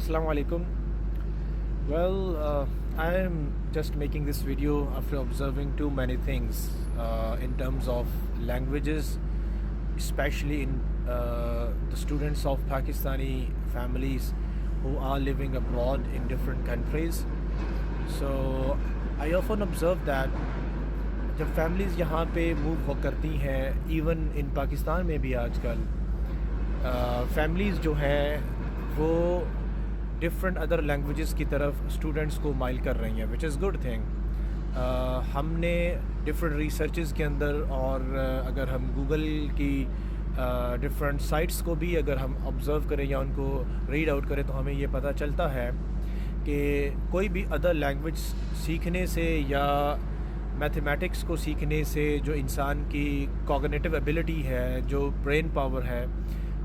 Assalamu alaikum. Well, I am just making this video after observing too many things in terms of languages, especially in the students of Pakistani families who are living abroad in different countries. So I often observe that جب families یہاں پہ move ہو کرتی ہیں، even in Pakistan میں بھی آج کل families جو ہیں وہ ڈفرینٹ ادر لینگویجز کی طرف اسٹوڈنٹس کو مائل کر رہی ہیں، وچ از گڈ تھنگ. ہم نے ڈفرینٹ ریسرچز کے اندر اور اگر ہم گوگل کی ڈفرینٹ سائٹس کو بھی اگر ہم آبزرو کریں یا ان کو ریڈ آؤٹ کریں تو ہمیں یہ پتہ چلتا ہے کہ کوئی بھی ادر لینگویج سیکھنے سے یا میتھمیٹکس کو سیکھنے سے جو انسان کی کوگنیٹو ایبلٹی ہے، جو برین پاور ہے،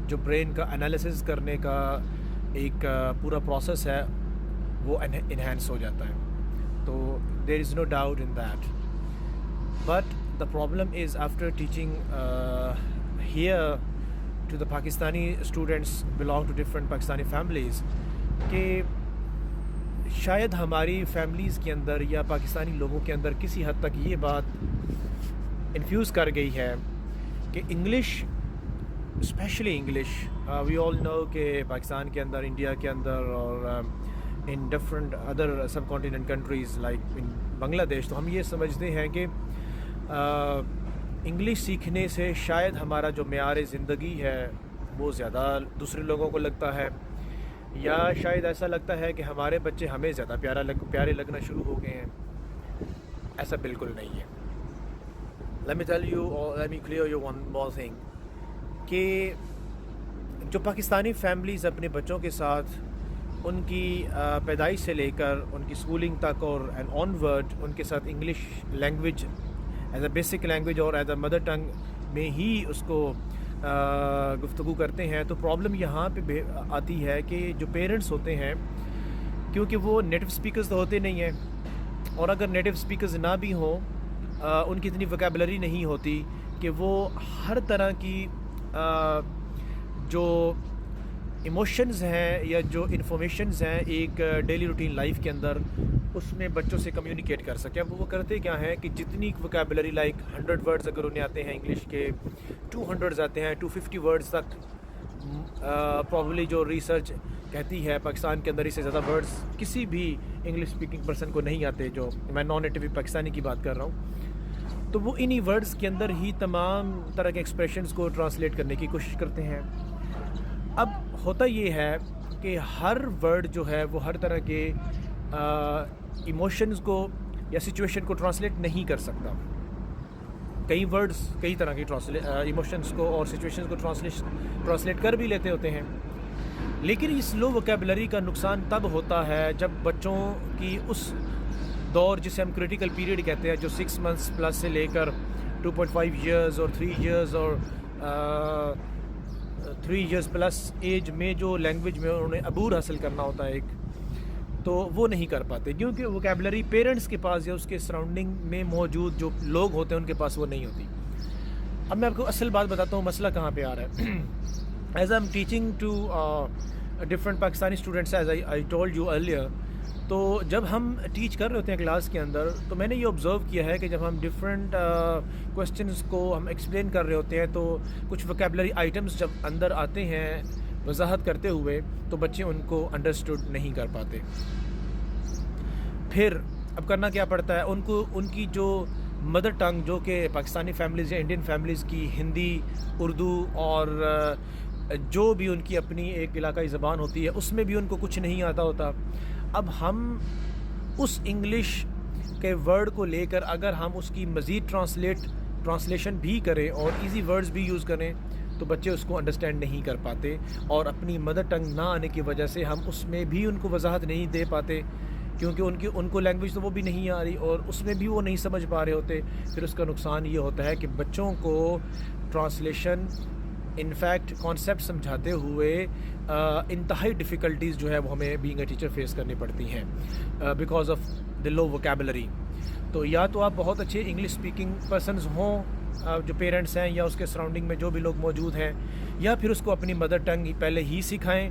جو برین کا انالیسز کرنے کا ایک پورا پروسیس ہے، وہ انہینس ہو جاتا ہے. تو there is no doubt in that. But the problem is after teaching here to the Pakistani students belong to different Pakistani families کہ شاید ہماری فیملیز کے اندر یا پاکستانی لوگوں کے اندر کسی حد تک یہ بات انفیوز کر گئی ہے کہ English, especially English, we all know کہ پاکستان کے اندر، انڈیا کے اندر اور ان ڈفرنٹ ادر سب continent countries like in Bangladesh, تو ہم یہ سمجھتے ہیں کہ انگلش سیکھنے سے شاید ہمارا جو معیار زندگی ہے وہ زیادہ دوسرے لوگوں کو لگتا ہے، یا شاید ایسا لگتا ہے کہ ہمارے بچے ہمیں زیادہ پیارے لگنا شروع ہو گئے ہیں. ایسا بالکل نہیں ہے. Let me tell you or let me clear you one more thing کہ جو پاکستانی فیملیز اپنے بچوں کے ساتھ ان کی پیدائش سے لے کر ان کی اسکولنگ تک اور اینڈ آن ورڈ ان کے ساتھ English language as a basic language اور ایز اے مدر ٹنگ میں ہی اس کو گفتگو کرتے ہیں، تو پرابلم یہاں پہ آتی ہے کہ جو پیرنٹس ہوتے ہیں، کیونکہ وہ نیٹو سپیکرز تو ہوتے نہیں ہیں، اور اگر نیٹو سپیکرز نہ بھی ہوں، ان کی اتنی وکیبلری نہیں ہوتی کہ وہ ہر طرح کی جو ایموشنز ہیں یا جو انفارمیشنز ہیں ایک ڈیلی روٹین لائف کے اندر، اس میں بچوں سے کمیونیکیٹ کر سکیں. اب وہ کرتے کیا ہیں کہ جتنی وکیبلری لائک 100 ورڈز اگر انہیں آتے ہیں انگلش کے، 200 آتے ہیں، 250 ورڈز تک پرابلی جو ریسرچ کہتی ہے پاکستان کے اندر اس سے زیادہ ورڈز کسی بھی انگلش اسپیکنگ پرسن کو نہیں آتے، جو میں نان نیٹیو پاکستانی کی بات کر رہا ہوں. تو وہ انہی ورڈز کے اندر ہی تمام طرح کے ایکسپریشنز کو ٹرانسلیٹ کرنے کی کوشش کرتے ہیں. اب ہوتا یہ ہے کہ ہر ورڈ جو ہے وہ ہر طرح کے ایموشنز کو یا سچویشن کو ٹرانسلیٹ نہیں کر سکتا. کئی ورڈز کئی طرح کی ایموشنز کو اور سچویشنز کو ٹرانسلیٹ کر بھی لیتے ہوتے ہیں، لیکن اس لو وکیبلری کا نقصان تب ہوتا ہے جب بچوں کی اس دور جسے ہم کریٹیکل پیریڈ کہتے ہیں، جو 6 months پلس سے لے کر 2.5 years اور 3 years اور 3 years پلس ایج میں جو لینگویج میں انہوں نے عبور حاصل کرنا ہوتا ہے ایک، تو وہ نہیں کر پاتے کیونکہ وکیبلری پیرنٹس کے پاس یا اس کے سراؤنڈنگ میں موجود جو لوگ ہوتے ہیں ان کے پاس وہ نہیں ہوتی. اب میں آپ کو اصل بات بتاتا ہوں مسئلہ کہاں پہ آ رہا ہے. As I am teaching to different Pakistani students as I told you earlier, تو جب ہم ٹیچ کر رہے ہوتے ہیں کلاس کے اندر، تو میں نے یہ آبزرو کیا ہے کہ جب ہم ڈفرینٹ کویسچنس کو ہم ایکسپلین کر رہے ہوتے ہیں تو کچھ وکیبلری آئٹمس جب اندر آتے ہیں وضاحت کرتے ہوئے تو بچے ان کو انڈرسٹوڈ نہیں کر پاتے. پھر اب کرنا کیا پڑتا ہے ان کو، ان کی جو مدر ٹنگ جو کہ پاکستانی فیملیز یا انڈین فیملیز کی ہندی، اردو اور جو بھی ان کی اپنی ایک علاقائی زبان ہوتی ہے اس میں بھی ان کو کچھ نہیں آتا ہوتا. اب ہم اس انگلش کے ورڈ کو لے کر اگر ہم اس کی مزید ٹرانسلیشن بھی کریں اور ایزی ورڈز بھی یوز کریں تو بچے اس کو انڈرسٹینڈ نہیں کر پاتے، اور اپنی مدر ٹنگ نہ آنے کی وجہ سے ہم اس میں بھی ان کو وضاحت نہیں دے پاتے کیونکہ ان کو لینگویج تو وہ بھی نہیں آ رہی اور اس میں بھی وہ نہیں سمجھ پا رہے ہوتے. پھر اس کا نقصان یہ ہوتا ہے کہ بچوں کو ٹرانسلیشن انفیکٹ کانسیپٹ سمجھاتے ہوئے انتہائی ڈیفیکلٹیز جو ہے وہ ہمیں بینگ اے ٹیچر فیس کرنی پڑتی ہیں because of the low vocabulary. تو یا تو آپ بہت اچھے انگلش اسپیکنگ پرسنز ہوں جو پیرنٹس ہیں یا اس کے سراؤنڈنگ میں جو بھی لوگ موجود ہیں، یا پھر اس کو اپنی مدر ٹنگ پہلے ہی سکھائیں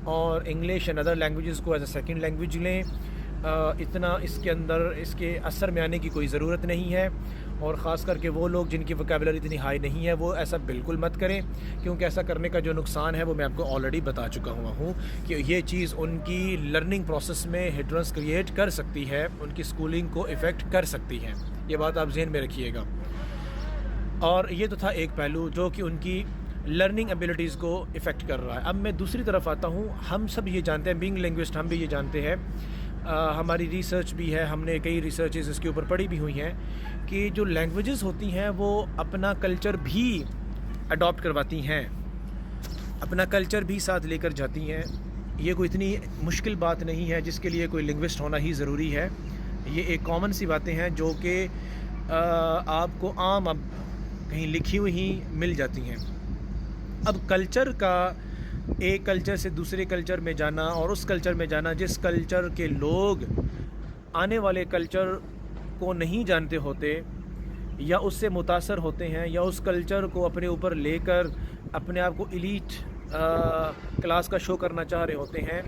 اور انگلش اینڈ ادر لینگویجز کو ایز اے سیکنڈ لینگویج لیں. اتنا اس کے اندر اس کے اثر میں آنے کی کوئی ضرورت نہیں ہے, اور خاص کر کے وہ لوگ جن کی وکیبلری اتنی ہائی نہیں ہے وہ ایسا بالکل مت کریں, کیونکہ ایسا کرنے کا جو نقصان ہے وہ میں آپ کو آلریڈی بتا چکا ہوں کہ یہ چیز ان کی لرننگ پروسیس میں ہنڈرنس کریٹ کر سکتی ہے, ان کی اسکولنگ کو افیکٹ کر سکتی ہے. یہ بات آپ ذہن میں رکھیے گا. اور یہ تو تھا ایک پہلو جو کہ ان کی لرننگ ایبلٹیز کو افیکٹ کر رہا ہے. اب میں دوسری طرف آتا ہوں. ہم سب یہ جانتے ہیں, بینگ لنگوسٹ ہم بھی یہ جانتے ہیں, ہماری ریسرچ بھی ہے, ہم نے کئی ریسرچز اس کے اوپر پڑھی بھی ہوئی ہیں کہ جو لینگویجز ہوتی ہیں وہ اپنا کلچر بھی اڈاپٹ کرواتی ہیں, اپنا کلچر بھی ساتھ لے کر جاتی ہیں. یہ کوئی اتنی مشکل بات نہیں ہے جس کے لیے کوئی لنگوسٹ ہونا ہی ضروری ہے. یہ ایک کامن سی باتیں ہیں جو کہ آپ کو عام اب کہیں لکھی ہوئی ہی مل جاتی ہیں. اب کلچر کا ایک کلچر سے دوسرے کلچر میں جانا, اور اس کلچر میں جانا جس کلچر کے لوگ آنے والے کلچر کو نہیں جانتے ہوتے یا اس سے متاثر ہوتے ہیں, یا اس کلچر کو اپنے اوپر لے کر اپنے آپ کو ایلیٹ کلاس کا شو کرنا چاہ رہے ہوتے ہیں,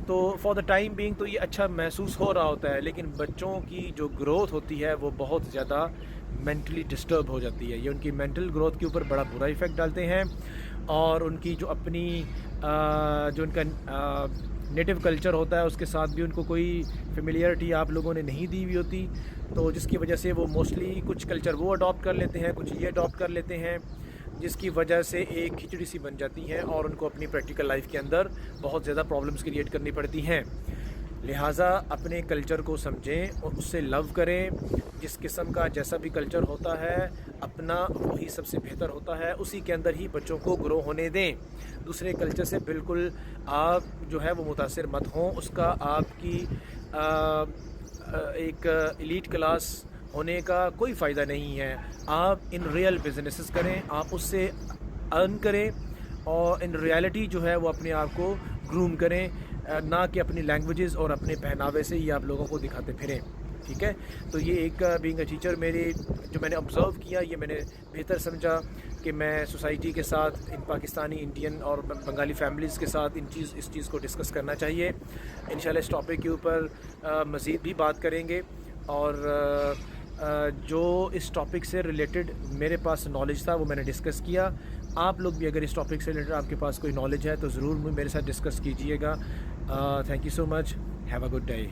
تو فار دا ٹائم بینگ تو یہ اچھا محسوس ہو رہا ہوتا ہے, لیکن بچوں کی جو گروتھ ہوتی ہے وہ بہت زیادہ مینٹلی ڈسٹرب ہو جاتی ہے. یہ ان کی مینٹل گروتھ کے اوپر بڑا برا ایفیکٹ ڈالتے ہیں, اور ان کی جو اپنی جو ان کا نیٹو کلچر ہوتا ہے اس کے ساتھ بھی ان کو کوئی فیملیئرٹی آپ لوگوں نے نہیں دی ہوئی ہوتی, تو جس کی وجہ سے وہ موسٹلی کچھ کلچر وہ اڈاپٹ کر لیتے ہیں, کچھ یہ اڈاپٹ کر لیتے ہیں, جس کی وجہ سے ایک کھچڑی سی بن جاتی ہیں اور ان کو اپنی پریکٹیکل لائف کے اندر بہت زیادہ پرابلمس کریٹ کرنی پڑتی ہیں. لہٰذا اپنے کلچر کو سمجھیں اور اس سے لو کریں. جس قسم کا جیسا بھی کلچر ہوتا ہے اپنا وہی سب سے بہتر ہوتا ہے, اسی کے اندر ہی بچوں کو گرو ہونے دیں. دوسرے کلچر سے بالکل آپ جو ہے وہ متاثر مت ہوں, اس کا آپ کی ایک ایلیٹ کلاس ہونے کا کوئی فائدہ نہیں ہے. آپ ان ریئل بزنسز کریں, آپ اس سے ارن کریں, اور ان ریالٹی جو ہے وہ اپنے آپ کو گروم کریں, نہ کہ اپنی لینگویجز اور اپنے پہناوے سے ہی آپ لوگوں کو دکھاتے پھریں. ٹھیک ہے, تو یہ ایک بینگ اے ٹیچر میرے جو میں نے آبزرو کیا, یہ میں نے بہتر سمجھا کہ میں سوسائٹی کے ساتھ ان پاکستانی, انڈین اور بنگالی فیملیز کے ساتھ اس چیز کو ڈسکس کرنا چاہیے. انشاءاللہ اس ٹاپک کے اوپر مزید بھی بات کریں گے, اور جو اس ٹاپک سے ریلیٹڈ میرے پاس نالج تھا وہ میں نے ڈسکس کیا. آپ لوگ بھی اگر اس ٹاپک سے ریلیٹڈ آپ کے پاس کوئی نالج ہے تو ضرور میرے ساتھ ڈسکس کیجیے گا. Thank you so much. Have a good day.